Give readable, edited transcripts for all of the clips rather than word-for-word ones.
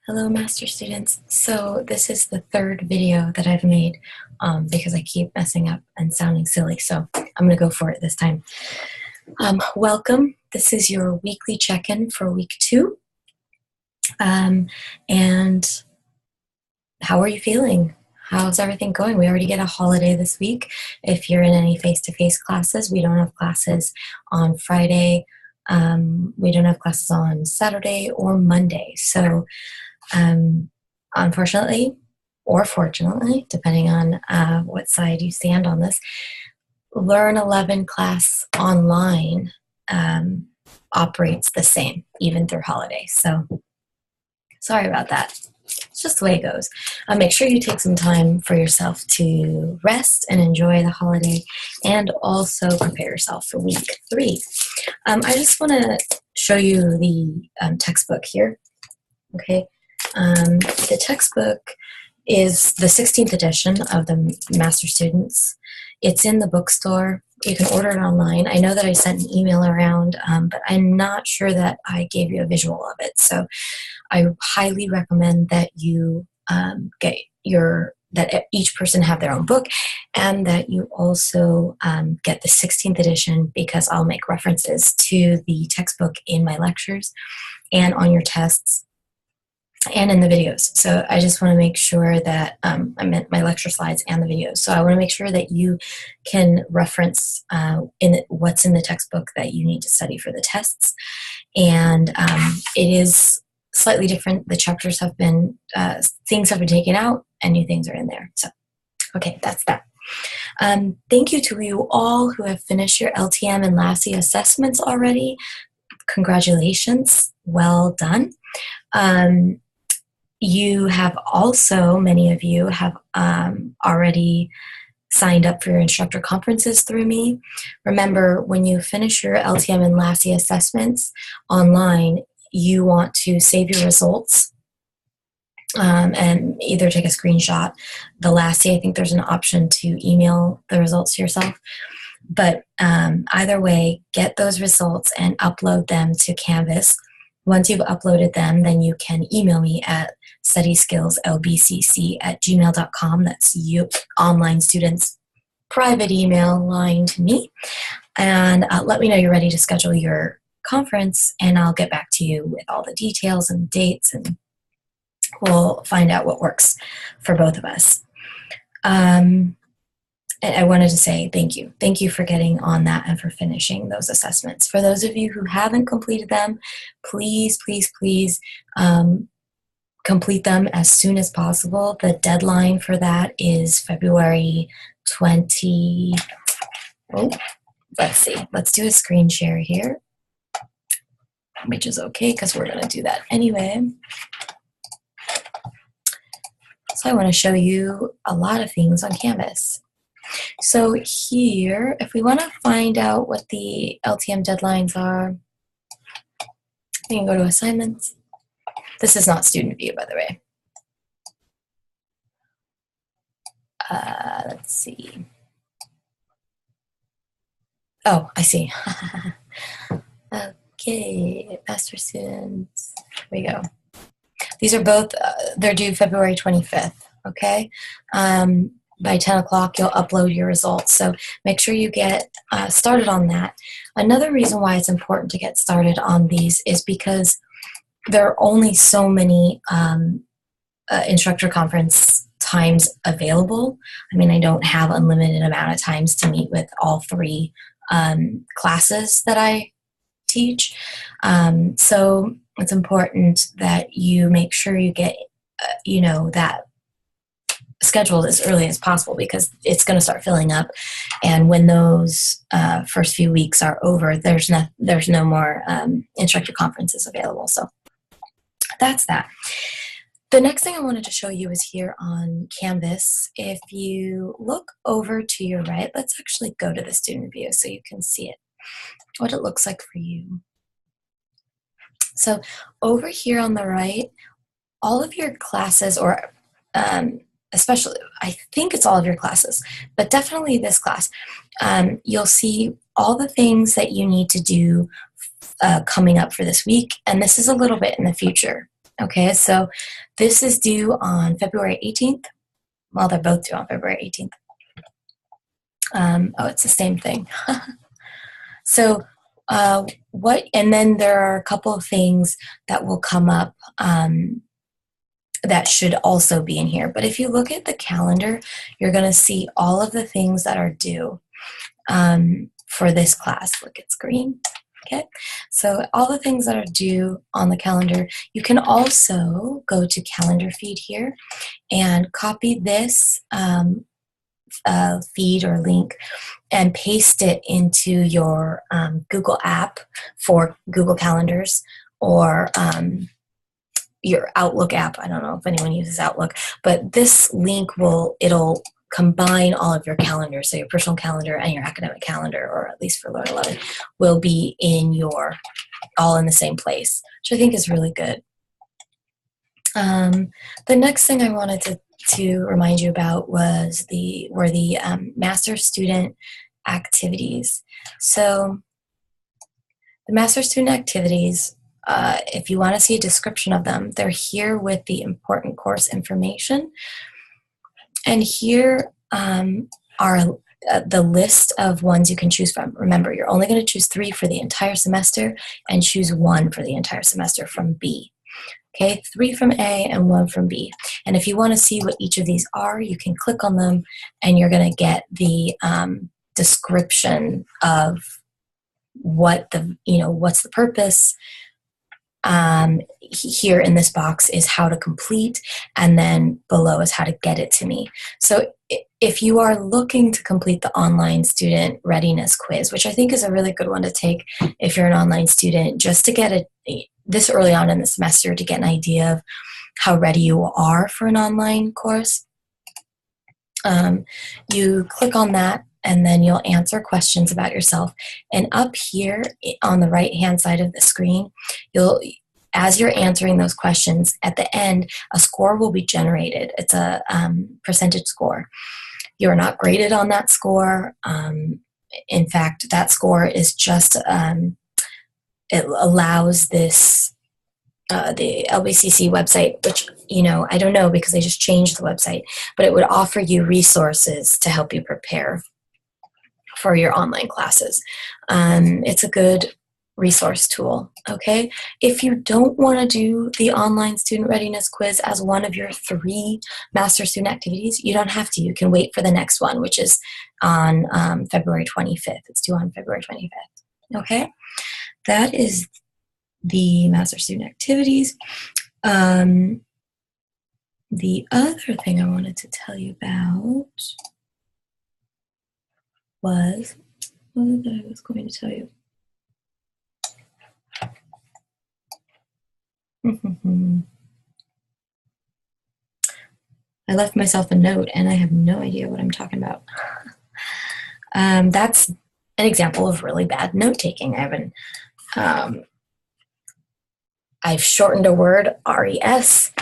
Hello, master students. So this is the third video that I've made because I keep messing up and sounding silly. So I'm going to go for it this time. Welcome. This is your weekly check-in for week 2. And how are you feeling? How's everything going? We already get a holiday this week. If you're in any face-to-face classes, we don't have classes on Friday. We don't have classes on Saturday or Monday. So unfortunately, or fortunately, depending on what side you stand on this, Learn 11 class online operates the same, even through holidays. So sorry about that. It's just the way it goes. Make sure you take some time for yourself to rest and enjoy the holiday, and also prepare yourself for week 3. I just want to show you the textbook here. Okay. The textbook is the 16th edition of the Master Students. It's in the bookstore. You can order it online. I know that I sent an email around, but I'm not sure that I gave you a visual of it. So I highly recommend that you that each person have their own book, and that you also get the 16th edition, because I'll make references to the textbook in my lectures and on your tests and in the videos. So I just want to make sure that I meant my lecture slides and the videos. So I want to make sure that you can reference what's in the textbook that you need to study for the tests. And it is slightly different. The chapters have been, things have been taken out and new things are in there. So, okay, that's that. Thank you to you all who have finished your LTM and LASSI assessments already. Congratulations. Well done. You have also, many of you have already signed up for your instructor conferences through me. Remember, when you finish your LTM and LASSI assessments online, you want to save your results and either take a screenshot. The LASSI, I think there's an option to email the results to yourself. But either way, get those results and upload them to Canvas. Once you've uploaded them, then you can email me at studyskillslbcc@gmail.com. That's you, online students' private email line to me. And let me know you're ready to schedule your conference, and I'll get back to you with all the details and dates, and we'll find out what works for both of us. I wanted to say thank you. Thank you for getting on that and for finishing those assessments. For those of you who haven't completed them, please, please, please complete them as soon as possible. The deadline for that is February 20. Oh, let's see. Let's do a screen share here, which is okay because we're going to do that anyway. So I want to show you a lot of things on Canvas. So here, if we want to find out what the LTM deadlines are, we can go to assignments. This is not student view, by the way. Let's see. Oh, I see. Okay, master students. Here we go. These are both, they're due February 25th, okay? By 10 o'clock, you'll upload your results. So make sure you get started on that. Another reason why it's important to get started on these is because there are only so many instructor conference times available. I mean, I don't have unlimited amount of times to meet with all 3 classes that I teach. So it's important that you make sure you get, that scheduled as early as possible, because it's going to start filling up, and when those first few weeks are over, there's no more instructor conferences available. So that's that. The next thing I wanted to show you is here on Canvas. If you look over to your right, let's actually go to the student view so you can see it, what it looks like for you. So over here on the right, all of your classes, or especially, I think it's all of your classes, but definitely this class, you'll see all the things that you need to do coming up for this week, and this is a little bit in the future. Okay, so this is due on February 18th. Well, they're both due on February 18th. Oh, it's the same thing. So and then there are a couple of things that will come up that should also be in here. But if you look at the calendar, you're going to see all of the things that are due for this class. Look, it's green. Okay, so all the things that are due on the calendar. You can also go to calendar feed here and copy this feed or link and paste it into your Google app for Google Calendars, or your Outlook app. I don't know if anyone uses Outlook, but this link it'll combine all of your calendars. So your personal calendar and your academic calendar, or at least for Learn 11, will be all in the same place, which I think is really good. The next thing I wanted to remind you about were the Master Student Activities. So the Master Student Activities, if you want to see a description of them, they're here with the important course information. And here are the list of ones you can choose from. Remember, you're only going to choose 3 for the entire semester and choose 1 for the entire semester from B. Okay, 3 from A and 1 from B. And if you want to see what each of these are, you can click on them and you're going to get the description of what's the purpose. Here in this box is how to complete, and then below is how to get it to me. So if you are looking to complete the online student readiness quiz, which I think is a really good one to take if you're an online student, just to get this early on in the semester, to get an idea of how ready you are for an online course, you click on that, and then you'll answer questions about yourself. And up here on the right-hand side of the screen, as you're answering those questions, at the end, a score will be generated. It's a percentage score. You're not graded on that score. In fact, that score is just, it allows this, the LBCC website, which, I don't know because they just changed the website, but it would offer you resources to help you prepare for your online classes. It's a good resource tool, okay? If you don't want to do the online student readiness quiz as one of your 3 master student activities, you don't have to. You can wait for the next one, which is on February 25th. It's due on February 25th, okay? That is the master student activities. The other thing I wanted to tell you about was what I was going to tell you. I left myself a note and I have no idea what I'm talking about. That's an example of really bad note taking. I've shortened a word, RES,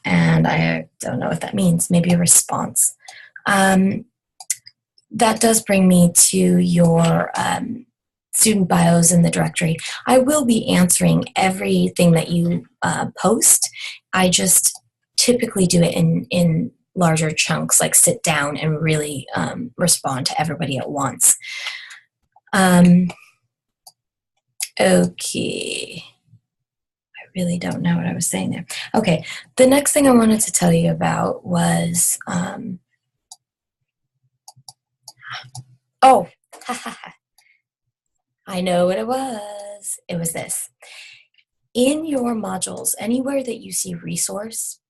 and I don't know what that means. Maybe a response. That does bring me to your student bios in the directory. I will be answering everything that you post. I just typically do it in larger chunks, like sit down and really respond to everybody at once. Okay. I really don't know what I was saying there. Okay, the next thing I wanted to tell you about was, oh, I know what it was. It was this. In your modules, anywhere that you see resource,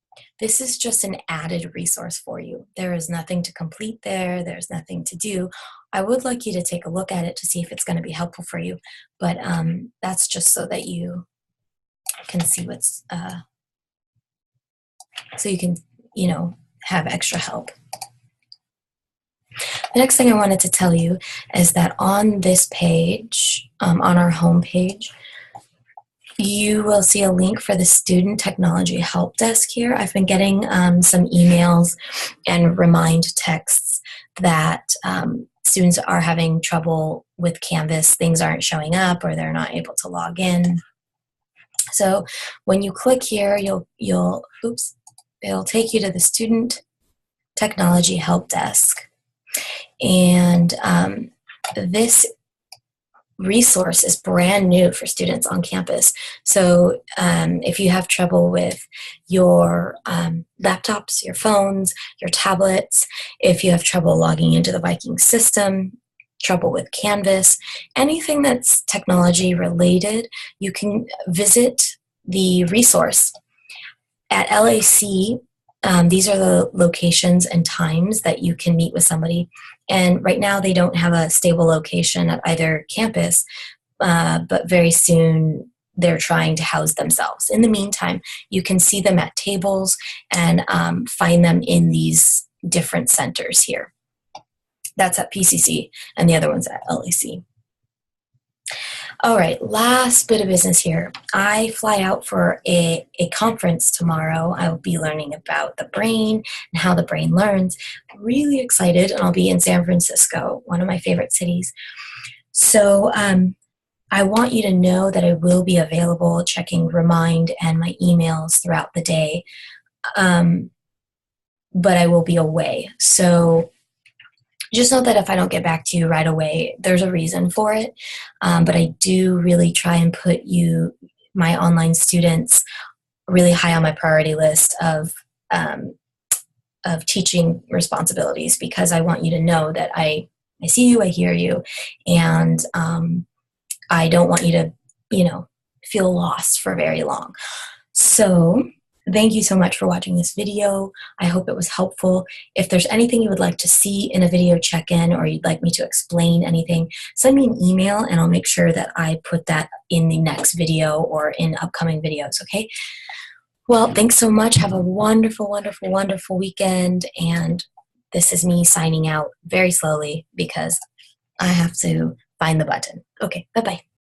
this is just an added resource for you. There is nothing to complete there. There's nothing to do. I would like you to take a look at it to see if it's going to be helpful for you. But that's just so that you can see what's, so you can, have extra help. The next thing I wanted to tell you is that on this page, on our home page, you will see a link for the Student Technology Help Desk here. I've been getting some emails and remind texts that students are having trouble with Canvas. Things aren't showing up or they're not able to log in. So when you click here, it'll take you to the Student Technology Help Desk. And this resource is brand new for students on campus. So if you have trouble with your laptops, your phones, your tablets, if you have trouble logging into the Viking system, trouble with Canvas, anything that's technology related, you can visit the resource. At LAC, these are the locations and times that you can meet with somebody. And right now they don't have a stable location at either campus, but very soon they're trying to house themselves. In the meantime, you can see them at tables and find them in these different centers here. That's at PCC, and the other one's at LAC. All right, last bit of business here. I fly out for a conference tomorrow. I will be learning about the brain and how the brain learns. I'm really excited, and I'll be in San Francisco, one of my favorite cities. So I want you to know that I will be available checking Remind and my emails throughout the day, but I will be away. So just know that if I don't get back to you right away, there's a reason for it. But I do really try and put my online students, really high on my priority list of teaching responsibilities, because I want you to know that I see you, I hear you, and I don't want you to, feel lost for very long. So thank you so much for watching this video. I hope it was helpful. If there's anything you would like to see in a video check-in, or you'd like me to explain anything, send me an email and I'll make sure that I put that in the next video or in upcoming videos, okay? Well, thanks so much. Have a wonderful, wonderful, wonderful weekend. And this is me signing out very slowly because I have to find the button. Okay, bye-bye.